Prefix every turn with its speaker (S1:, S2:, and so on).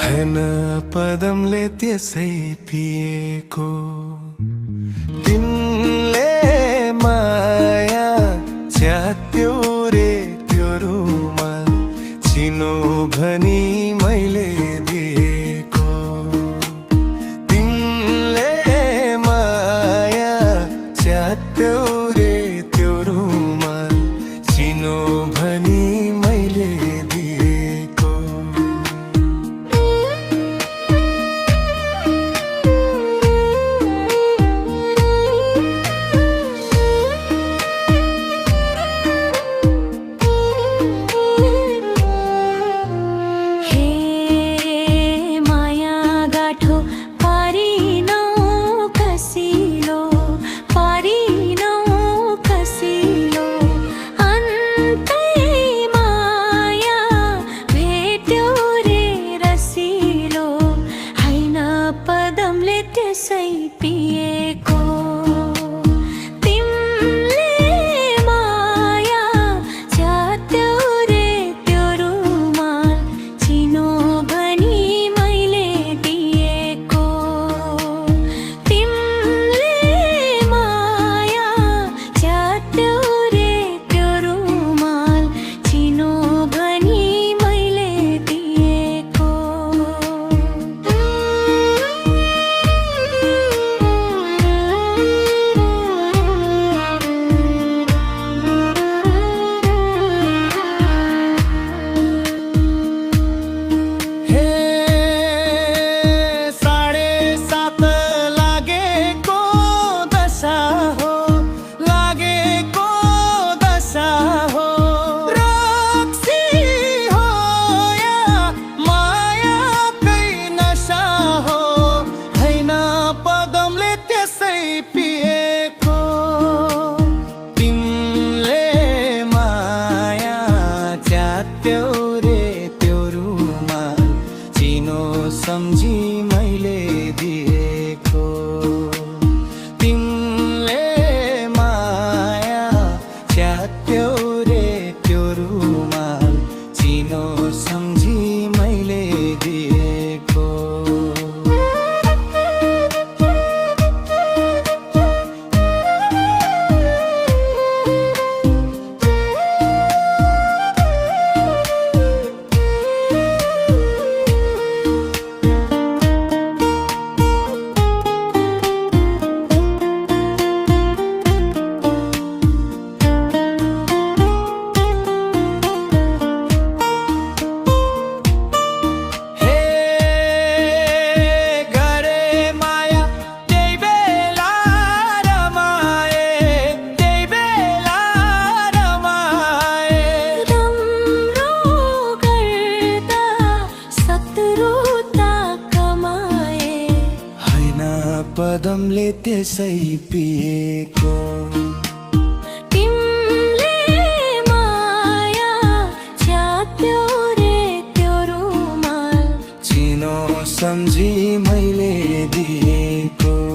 S1: हैन पदमले त्यसै पिएको तिमीले माया च्यात्यो रे त्यो रुमाल चिनो भनी मैले दिएको तिमीले माया च्यात्यो रे त्यो रुमाल चिनो भनी मैले दिएको
S2: त्यसै पिएको तिमीले माया च्यात्यो रे त्यो रुमाल चिनो भनी मैले दिएको तिमीले माया च्यात्यो रे त्यो रुमाल चिनो भनी मैले दिएको
S1: पिएको तिमीले माया च्यात्यो रे त्यो रुमाल चिनो सम्झी मैले दिएको तिमीले माया च्यात्यो रे त्यो रुमाल चिनो सम्झी मैले दिएको पदमले त्यसै पिएको
S2: तिमीले माया च्यात्यो रे त्यो रुमाल
S1: चिनो सम्झी मैले दिएको